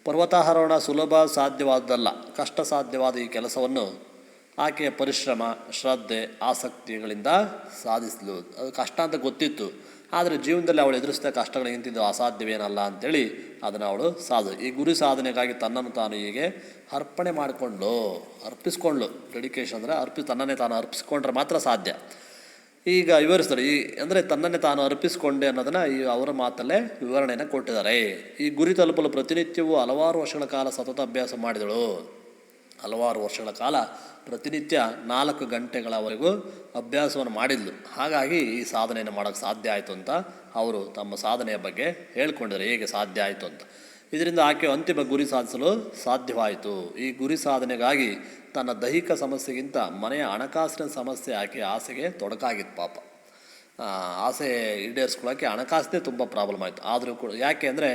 ಪರ್ವತಾರೋಹಣ ಸುಲಭ ಸಾಧ್ಯವಾದಲ್ಲ, ಕಷ್ಟ ಸಾಧ್ಯವಾದ ಈ ಕೆಲಸವನ್ನು ಆಕೆಯ ಪರಿಶ್ರಮ, ಶ್ರದ್ಧೆ, ಆಸಕ್ತಿಗಳಿಂದ ಸಾಧಿಸಲು. ಅದು ಕಷ್ಟ ಅಂತ ಗೊತ್ತಿತ್ತು, ಆದರೆ ಜೀವನದಲ್ಲಿ ಅವಳು ಎದುರಿಸಿದ ಕಷ್ಟಗಳಿಗಿಂತಿದ್ದು ಅಸಾಧ್ಯವೇನಲ್ಲ ಅಂಥೇಳಿ ಅದನ್ನು ಅವಳು ಈ ಗುರಿ ಸಾಧನೆಗಾಗಿ ತನ್ನನ್ನು ತಾನು ಹೀಗೆ ಅರ್ಪಿಸ್ಕೊಂಡ್ಳು. ಡೆಡಿಕೇಶನ್ ಅಂದರೆ ತನ್ನನ್ನೇ ತಾನು ಅರ್ಪಿಸ್ಕೊಂಡ್ರೆ ಮಾತ್ರ ಸಾಧ್ಯ. ಈಗ ವಿವರಿಸ್ತಾರೆ. ಅಂದರೆ ತನ್ನನ್ನೇ ತಾನು ಅರ್ಪಿಸ್ಕೊಂಡೆ ಅನ್ನೋದನ್ನು ಅವರ ಮಾತಲ್ಲೇ ವಿವರಣೆಯನ್ನು ಕೊಟ್ಟಿದ್ದಾರೆ. ಈ ಗುರಿ ತಲುಪಲು ಪ್ರತಿನಿತ್ಯವೂ ಹಲವಾರು ವರ್ಷಗಳ ಕಾಲ ಸತತ ಅಭ್ಯಾಸ ಮಾಡಿದಳು. ಹಲವಾರು ವರ್ಷಗಳ ಕಾಲ ಪ್ರತಿನಿತ್ಯ 4 ಗಂಟೆಗಳವರೆಗೂ ಅಭ್ಯಾಸವನ್ನು ಮಾಡಿದ್ಲು. ಹಾಗಾಗಿ ಈ ಸಾಧನೆಯನ್ನು ಮಾಡೋಕ್ಕೆ ಸಾಧ್ಯ ಆಯಿತು ಅಂತ ಅವರು ತಮ್ಮ ಸಾಧನೆಯ ಬಗ್ಗೆ ಹೇಳ್ಕೊಂಡಿದ್ದಾರೆ, ಹೇಗೆ ಸಾಧ್ಯ ಆಯಿತು ಅಂತ. ಇದರಿಂದ ಆಕೆ ಅಂತಿಮ ಗುರಿ ಸಾಧಿಸಲು ಸಾಧ್ಯವಾಯಿತು. ಈ ಗುರಿ ಸಾಧನೆಗಾಗಿ ತನ್ನ ದೈಹಿಕ ಸಮಸ್ಯೆಗಿಂತ ಮನೆಯ ಹಣಕಾಸಿನ ಸಮಸ್ಯೆ ಆಕೆ ಆಸೆಗೆ ತೊಡಕಾಗಿತ್ತು. ಪಾಪ ಆಸೆ ಈಡೇರಿಸ್ಕೊಳ್ಳೋಕ್ಕೆ ಹಣಕಾಸಿನೇ ತುಂಬ ಪ್ರಾಬ್ಲಮ್ ಆಯಿತು. ಆದರೂ ಕೂಡ ಯಾಕೆ ಅಂದರೆ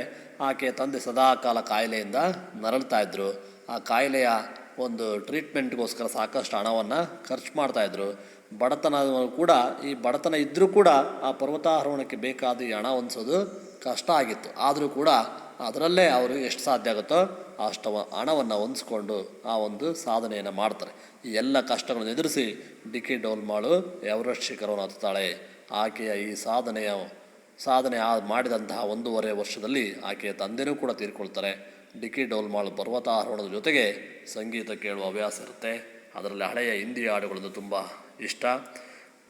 ಆಕೆಯ ತಂದೆ ಸದಾಕಾಲ ಕಾಯಿಲೆಯಿಂದ ನರಳ್ತಾಯಿದ್ರು. ಆ ಕಾಯಿಲೆಯ ಒಂದು ಟ್ರೀಟ್ಮೆಂಟ್ಗೋಸ್ಕರ ಸಾಕಷ್ಟು ಹಣವನ್ನು ಖರ್ಚು ಮಾಡ್ತಾಯಿದ್ರು. ಬಡತನ ಕೂಡ, ಈ ಬಡತನ ಇದ್ದರೂ ಕೂಡ ಆ ಪರ್ವತಾರೋಹಣಕ್ಕೆ ಬೇಕಾದ ಈ ಹಣ ಹೊಂದಿಸೋದು ಕಷ್ಟ ಆಗಿತ್ತು. ಆದರೂ ಕೂಡ ಅದರಲ್ಲೇ ಅವರು ಎಷ್ಟು ಸಾಧ್ಯ ಆಗುತ್ತೋ ಅಷ್ಟು ಹಣವನ್ನು ಹೊಂದಿಸ್ಕೊಂಡು ಆ ಒಂದು ಸಾಧನೆಯನ್ನು ಮಾಡ್ತಾರೆ. ಈ ಎಲ್ಲ ಕಷ್ಟಗಳನ್ನು ಎದುರಿಸಿ ಡಿಕ್ಕಿ ಡೋಲ್ಮಾಳು ಎವರೆಸ್ಟ್ ಶಿಖರವನ್ನು ಹತ್ತುತ್ತಾಳೆ. ಆಕೆಯ ಈ ಸಾಧನೆ ಮಾಡಿದಂತಹ 1.5 ವರ್ಷದಲ್ಲಿ ಆಕೆಯ ತಂದೆಯೂ ಕೂಡ ತೀರ್ಕೊಳ್ತಾರೆ. ಡಿಕ್ಕಿ ಡೋಲ್ಮಾಳು ಪರ್ವತಾರೋಹಣದ ಜೊತೆಗೆ ಸಂಗೀತ ಕೇಳುವ ಹವ್ಯಾಸ ಇರುತ್ತೆ. ಅದರಲ್ಲಿ ಹಳೆಯ ಹಿಂದಿ ಹಾಡುಗಳನ್ನು ತುಂಬ ಇಷ್ಟ.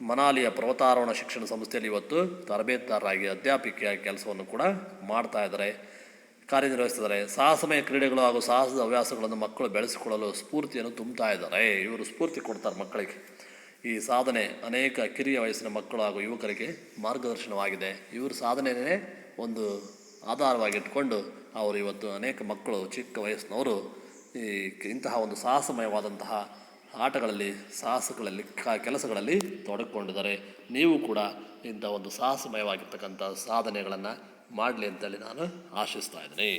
ಮನಾಲಿಯ ಪರ್ವತಾರೋಹಣ ಶಿಕ್ಷಣ ಸಂಸ್ಥೆಯಲ್ಲಿ ಇವತ್ತು ತರಬೇತುದಾರರಾಗಿ ಅಧ್ಯಾಪಿಕೆಯಾಗಿ ಕೆಲಸವನ್ನು ಕೂಡ ಕಾರ್ಯನಿರ್ವಹಿಸ್ತಿದ್ದಾರೆ. ಸಾಹಸಮಯ ಕ್ರೀಡೆಗಳು ಹಾಗೂ ಸಾಹಸದ ಹವ್ಯಾಸಗಳನ್ನು ಮಕ್ಕಳು ಬೆಳೆಸಿಕೊಳ್ಳಲು ಸ್ಫೂರ್ತಿಯನ್ನು ತುಂಬುತ್ತಾ ಇದ್ದಾರೆ. ಇವರು ಸ್ಫೂರ್ತಿ ಕೊಡ್ತಾರೆ ಮಕ್ಕಳಿಗೆ. ಈ ಸಾಧನೆ ಅನೇಕ ಕಿರಿಯ ವಯಸ್ಸಿನ ಮಕ್ಕಳು ಹಾಗೂ ಯುವಕರಿಗೆ ಮಾರ್ಗದರ್ಶನವಾಗಿದೆ. ಇವರು ಸಾಧನೆಯೇ ಒಂದು ಆಧಾರವಾಗಿಟ್ಕೊಂಡು ಅವರು ಇವತ್ತು ಅನೇಕ ಮಕ್ಕಳು ಚಿಕ್ಕ ವಯಸ್ಸಿನವರು ಇಂತಹ ಒಂದು ಸಾಹಸಮಯವಾದಂತಹ ಆಟಗಳಲ್ಲಿ, ಕೆಲಸಗಳಲ್ಲಿ ತೊಡಗಿಕೊಂಡಿದ್ದಾರೆ. ನೀವು ಕೂಡ ಇಂಥ ಒಂದು ಸಾಹಸಮಯವಾಗಿರ್ತಕ್ಕಂಥ ಸಾಧನೆಗಳನ್ನು ಮಾಡಲಿ ಅಂತೇಳಿ ನಾನು ಆಶಿಸ್ತಾ ಇದ್ದೀನಿ.